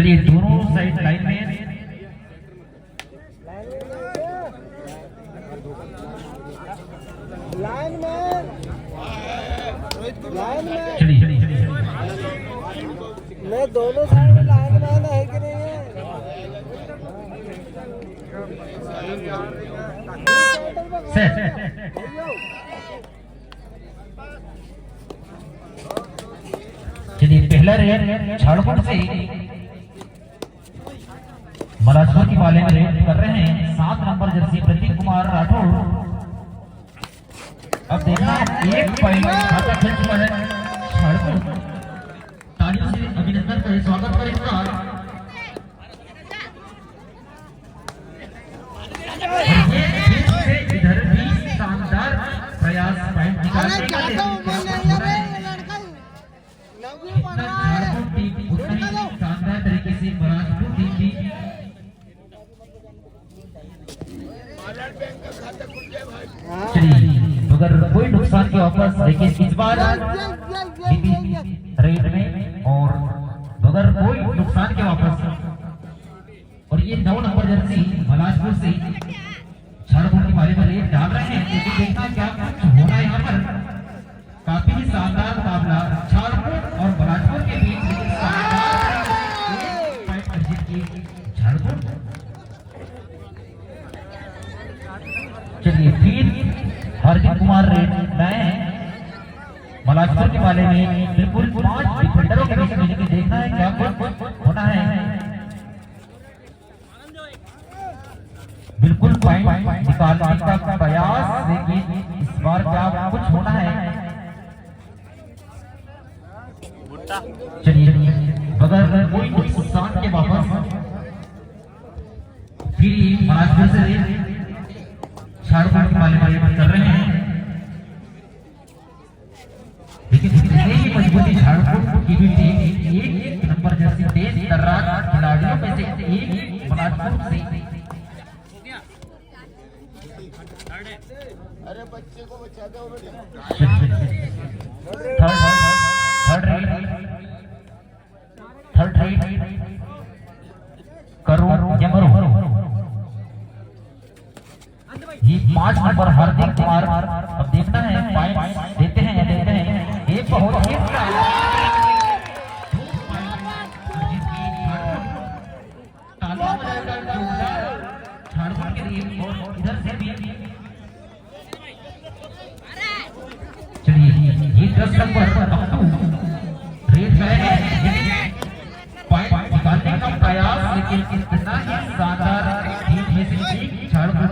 चलिए दोनों side line में चलिए चलिए चलिए मैं दोनों साइड लाइन में है कि नहीं है। चलिए पहला रेड झारखंड से मलाजपुर की वाले में रेड कर रहे हैं 7 नंबर जर्सी प्रतीक कुमार राठौर। अब देखना एक पॉइंट खाता खेल चुका है झारखंड। तालियों से अभिनंदन करें, स्वागत करें इसका। इधर भी शानदार प्रयास पॉइंट निकालने का झारखंड टीम उतनी शानदार तरीके से मलाजपुर टीम की अगर कोई नुकसान के वापस देखिए इस बार रेड में और अगर कोई नुकसान के वापस और ये 9 नंबर जर्सी मलाजपुर से झारखंड की बारी में रेड डाल रहे हैं। लेकिन देखना क्या कुछ होना यहाँ पर काफी शानदार मुकाबला झारखंड और मलाजपुर के बीच झारखंड। चलिए फिर हार्दिक कुमार रेड में मलाजपुर के वाले में बिल्कुल 5 डिफेंडरों के बीच में देखना है क्या कुछ होना है। बिल्कुल पॉइंट निकालने का प्रयास, लेकिन इस बार क्या कुछ होना है। चलिए अगर कोई नुकसान के वापस फिर मलाजपुर से झारखंड के वाले कर रहे हैं। लेकिन इतने ही मजबूती झारखंड की भी टीम 1 नंबर जर्सी तेज तर्रार खिलाड़ियों में से एक मलाजपुर से। अरे बच्चे को बचा दो थर्ड राइट करो या मरो। ये 5 नंबर हार्दिक कुमार। अब देखना है पॉइंट देते हैं या देते हैं। एक बहुत ही झारखंड के लिए और इधर से भी। चलिए ये 10 नंबर रेड में है पॉइंट निकालने का प्रयास, लेकिन इतना ही शानदार टीम में से एक झारखंड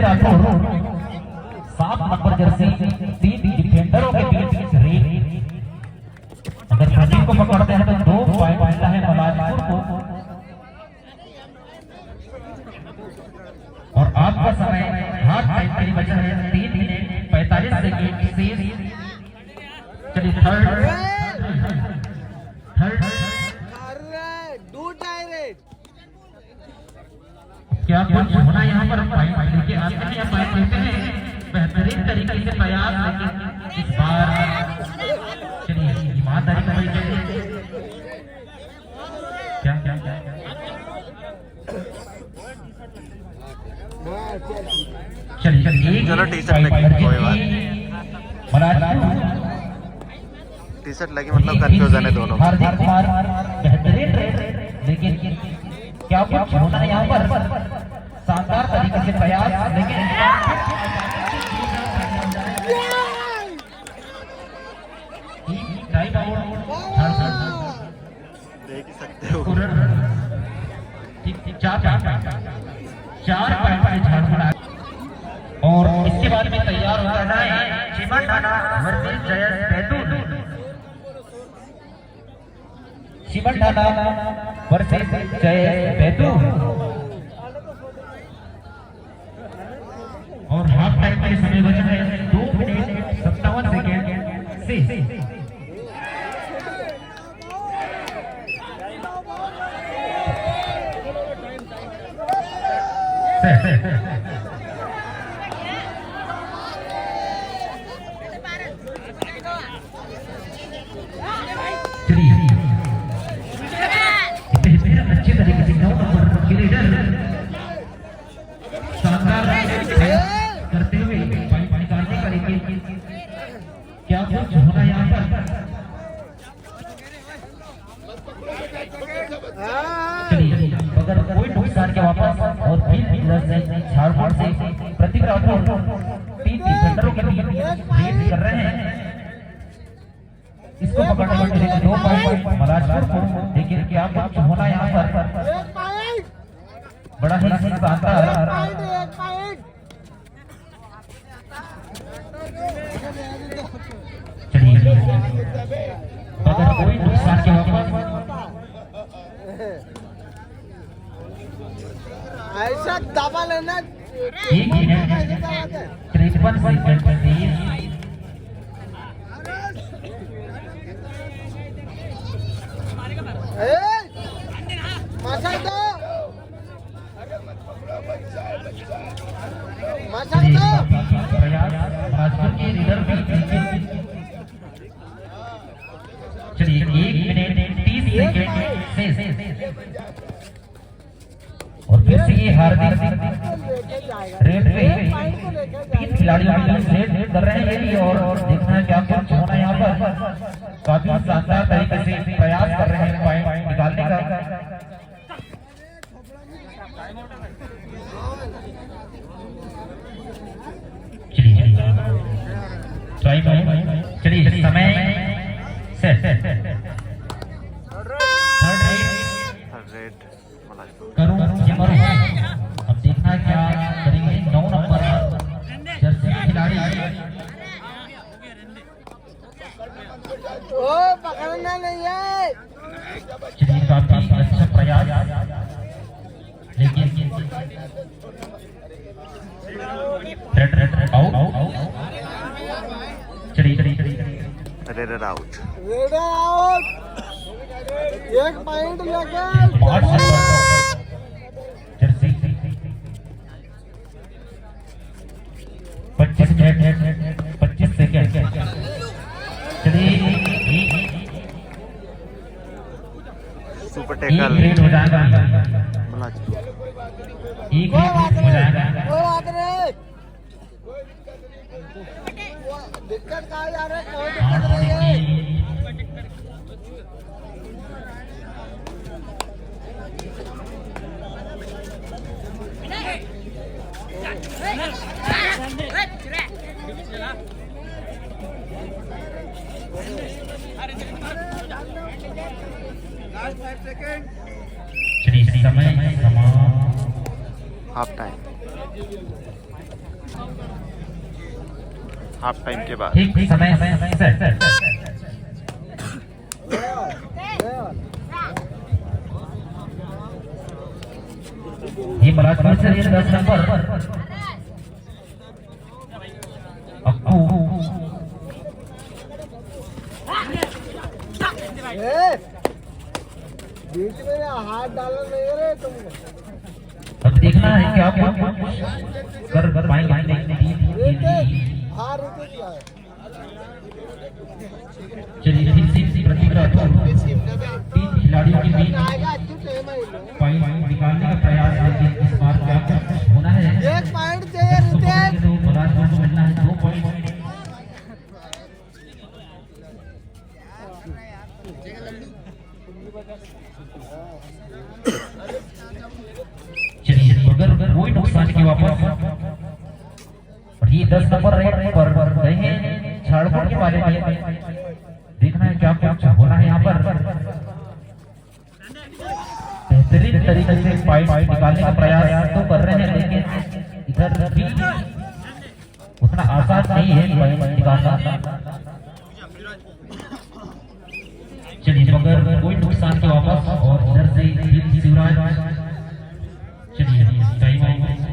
राठौर 7 नंबर जर्सी 3 डिफेंडरों के बीच रेड। अगर प्रदीप को पकड़ते हैं तो 2 पॉइंट मिलता है मलाजपुर को। और आपका समय हाथ टाइम के लिए बचा है 3 मिनट 45 सेकंड शेष। चलिए थर्ड क्या कुछ होना यहाँ पर पॉइंट लेके आते हैं या पॉइंट लेते हैं बेहतरीन तरीके से प्रयास, लेकिन इस बार चलिए ईमानदारी का चाहिए। क्या क्या क्या चलिए चलिए चलो टी-शर्ट लगी कोई बात। टी-शर्ट लगी मतलब कंफ्यूजन है दोनों। हार्दिक कुमार बेहतरीन लेकिन क्या कुछ होना है यहाँ पर शानदार तरीके से प्रयास, लेकिन देख ही सकते हो। चार पॉइंट से झारखंड। और इसके बाद में तैयार हो रहा है चिमन ठाना वर्सेस जयस बैतूल। चिमन ठाना वर्सेस जयस बैतूल। और हाफ टाइम के समय बचा है 2 मिनट 57 सेकेंड से। अच्छे तरीके से 9 नंबर के लीडर शानदार करते हुए पॉइंट निकालने का, लेकिन क्या कुछ होना यहाँ पर। अगर कोई नुकसान के वापस और फिर झारखंड से प्रतीक राठौर 3 डिफेंडरों के बीच रेड कर रहे हैं। इसको पकड़ने के लिए 2 पॉइंट मलाजपुर को, लेकिन क्या कुछ होना यहाँ पर। बड़ा ही शानदार। चलिए अगर कोई नुकसान के वापस ऐसा दबा लेना 1 मिनट 53 सेकंड से मसा दो राजपुर के लीडर भी। चलिए 1 मिनट 30 सेकंड से और फिर से ये हार्दिक रेड पे 3 खिलाड़ियों की रेड कर रहे हैं ये, और देखना है क्या कुछ होना यहाँ पर। काफी शानदार तरीके से प्रयास कर रहे हैं पॉइंट निकालने का। चलिए समय सेट। करूं ये मरूं, अब देखना क्या करेंगे 9 नंबर जर्सी खिलाड़ी। ओ पकड़ना नहीं है। चलिए काफी अच्छा प्रयास, लेकिन रेड आउट। चलिए रेड आउट। 1 पॉइंट लेके 5 नंबर जर्सी 25 मिनट 25 सेकंड। चलिए सुपर टैकल रेड हो जाएगा, मलाजपुर। एक रेड हो जाएगा। दिक्कत कहाँ जा रहा है, कोई दिक्कत हाँ, नहीं है। चलिए समय समाप्त। हाफ टाइम के बाद ठीक समय सेट। ये मलाजपुर से 10 नंबर अक्कू। बीच में हाथ डालना नहीं है रे तुमको। अब देखना है क्या आप कर पाएंगे। चलिए प्रतीक राठौर 3 खिलाड़ियों के बीच पॉइंट निकालने का प्रयास है। इस बार क्या होना है। 1 पॉइंट चाहिए रितेश। तो मलाजपुर को मिलना है 2 पॉइंट। चलिए अगर कोई नुकसान के वापस, और ये 10 नंबर रेड पर गए हैं झारखंड के वाले में। देखना है क्या कुछ होना है यहाँ पर। बेहतरीन तरीके से पॉइंट निकालने का प्रयास तो कर रहे हैं, लेकिन इधर भी उतना आसान नहीं है पॉइंट निकालना। चलिए मगर कोई नुकसान के वापस, और इधर से शिवराज। चलिए टाइम आउट।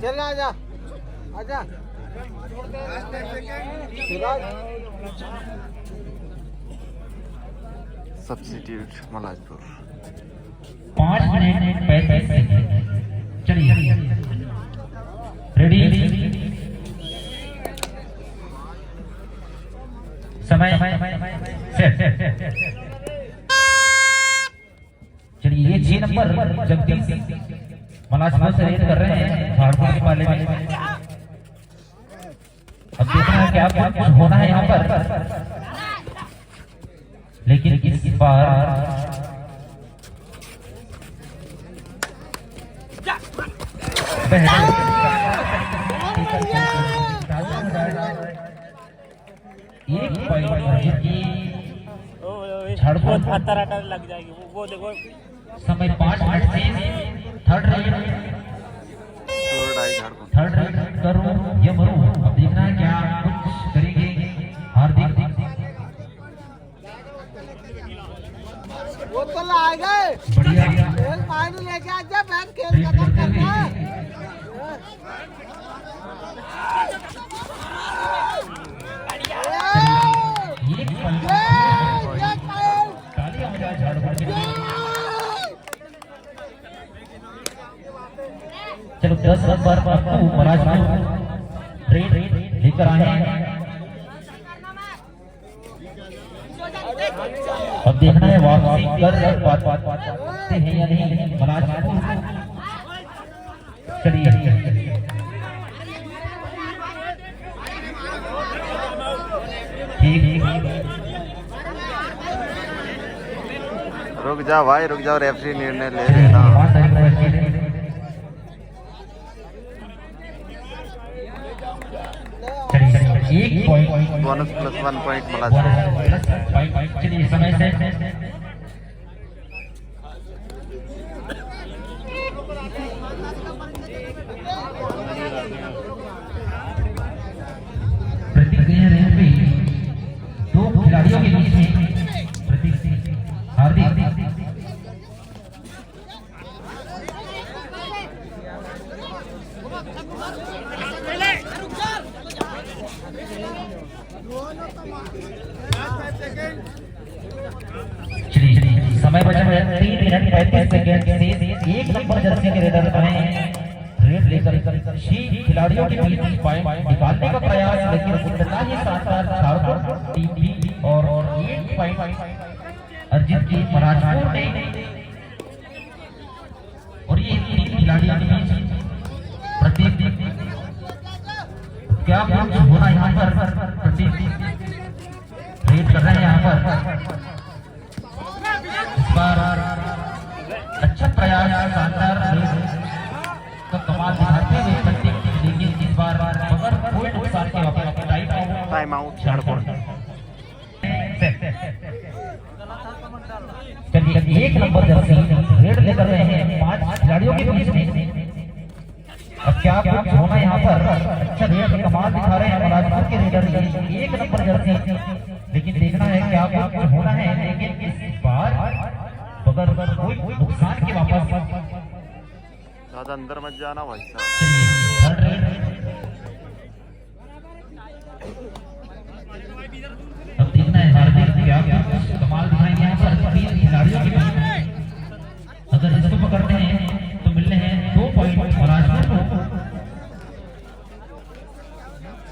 चल आजा आजा। Substitute Malajpur 5 minute 35 second. चलिए रेडी, समय सेट। चलिए ये 6 नंबर जगदीश मलाजपुर से रेड कर रहे हैं झारखंड के पाले में। अब देखना है क्या कुछ होना है यहाँ पर, लेकिन इस बार एक झाड़खंड लग जाएगी वो देखो। समय 5 मिनट से थर्ड राइड करूं या मरूं, अब देखना है क्या कुछ करेंगे हार्दिक। वो तो ला गए बढ़िया खेल पानी लेके आ जा, बैठ खेल खत्म करना। चलो 10 रन पर मलाजपुर रेड लेकर आए हैं। अब देखना है वापसी कर पाते हैं या नहीं मलाजपुर। चलिए ठीक रुक जाओ भाई, रुक जाओ, रेफरी निर्णय ले रहे हैं ना। एक पॉइंट बोनस +1 पॉइंट मलाजपुर। चलिए समय से प्रतिक्रिया रेफरी 2 खिलाड़ियों के बीच में प्रतीक हार्दिक समय बचा है 3 मिनट 35 सेकंड से 1 नंबर जर्सी के रेडर बने रेड लेकर 6 खिलाड़ियों के बीच पॉइंट निकालने का प्रयास, लेकिन उतना ही शानदार झारखंड टीम भी और 1 पॉइंट अर्जित की मलाजपुर ने। और ये 3 खिलाड़ियों के बीच प्रतीक क्या कुछ होना यहाँ पर, प्रतीक रेड कर रहे हैं यहाँ पर। इस बार अच्छा प्रयास, शानदार तो कमाल दिखाते हुए प्रतीक, लेकिन इस बार मगर कोई नुकसान के वापस टाइम आउट झारखंड। चलिए 1 नंबर जर्सी रेड लेकर रहे हैं 5 खिलाड़ियों के बीच में। अब क्या कुछ होना यहाँ पर, अच्छा रेड कमाल दिखा रहे हैं मलाजपुर के रेडर 1 नंबर जर्सी, लेकिन देखना है क्या कुछ होना है, लेकिन इस बार मगर कोई नुकसान के वापस। ज्यादा अंदर मत जाना भाई साहब। थर्ड रेड अब देखना है हार्दिक क्या कमाल दिखाएंगे यहाँ पर 3 खिलाड़ियों के बीच। अगर इसको पकड़ते हैं तो मिलने हैं 2 पॉइंट मलाजपुर को,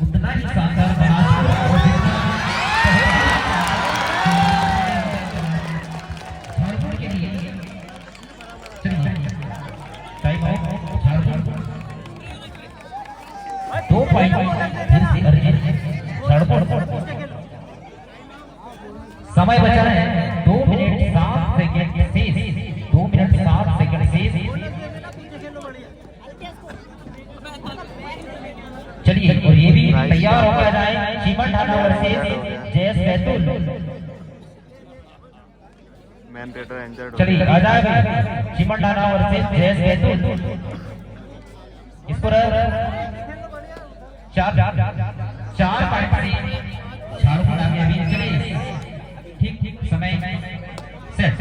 उतना ही शानदार मलाजपुर झारखंड के लिए। टाइम आउट झारखंड 2 पॉइंट फिर से अर्जित झारखंड। समय बचा है 2 मिनट 7 सेकंड से 2 मिनट 7 सेकंड से। चलिए और ये भी तैयार होकर जाए Chiman Dhana versus Jayas Betul. Main raider injured. चलिए आ जाए चीमन ढाना वर्सेस जयस बैतूल। इसको 4 पॉइंट से झारखंड आगे अभी। चलिए ठीक समय सेट।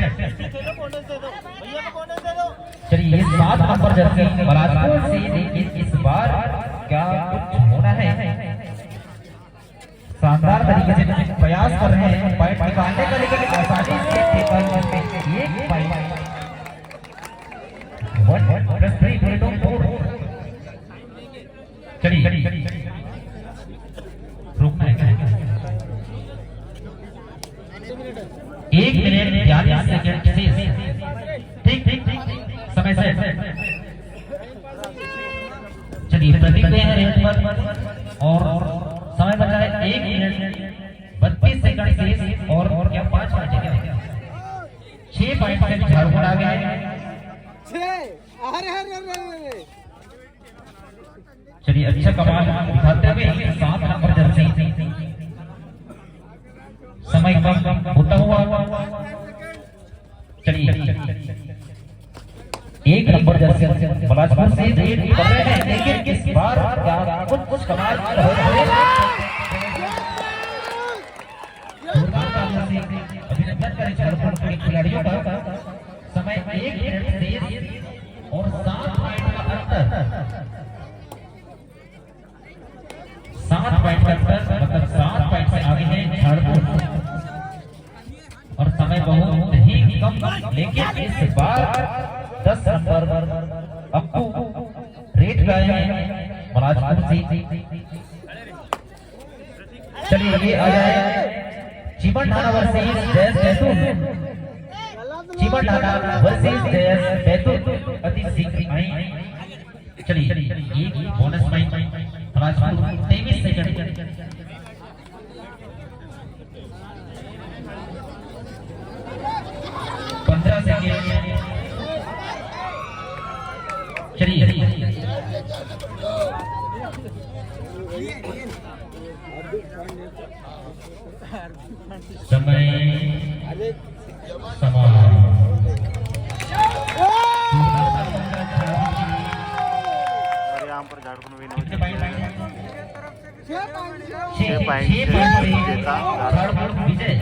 चलिए 7 नंबर जर्सी मलाजपुर से, लेकिन इस बार क्या कुछ होना है शानदार तरीके से प्रयास कर रहे हैं पॉइंट निकालने का, लेकिन आसानी से एक पॉइंट 1+3 4। चलिए रुकना है 1 मिनट 42 सेकंड शेष। ठीक समय से चलिए प्रतीक हैं रेट पर और समय बचा है 1 मिनट 32 सेकंड शेष और क्या 5 मिनट है क्या 6 पॉइंट से झारखंड आ गया है। चलिए अच्छा कमाल दिखाते हुए 7 नंबर जर्सी समय कम होता हुआ। चलिए 1 नंबर जर्सी बिलासपुर से रेड कर रहे हैं, लेकिन इस बार क्या कुछ कमाल हो रहा है। अभिनंदन करें झारखंड के खिलाड़ियों का। समय 1 मिनट शेष और 7 पॉइंट का अंतर, 7 पॉइंट का अंतर, मतलब 7 पॉइंट से आगे है झारखंड और समय बहुत ही कम, लेकिन इस बार 10 नंबर अप्पू रेट गए हैं बिलासपुर से। चलिए ये आ जाए चिमन ढाना वर्सेस जयस बैतूल। चिमन ढाना वर्सेस जयस बैतूल अति शीघ्र आई। चलिए एक बोनस पॉइंट बिलासपुर 23 सेकंड। चलिए समय यहाँ पर झारखंड विन हो कितने पॉइंट 6 पॉइंट से जीता विजय।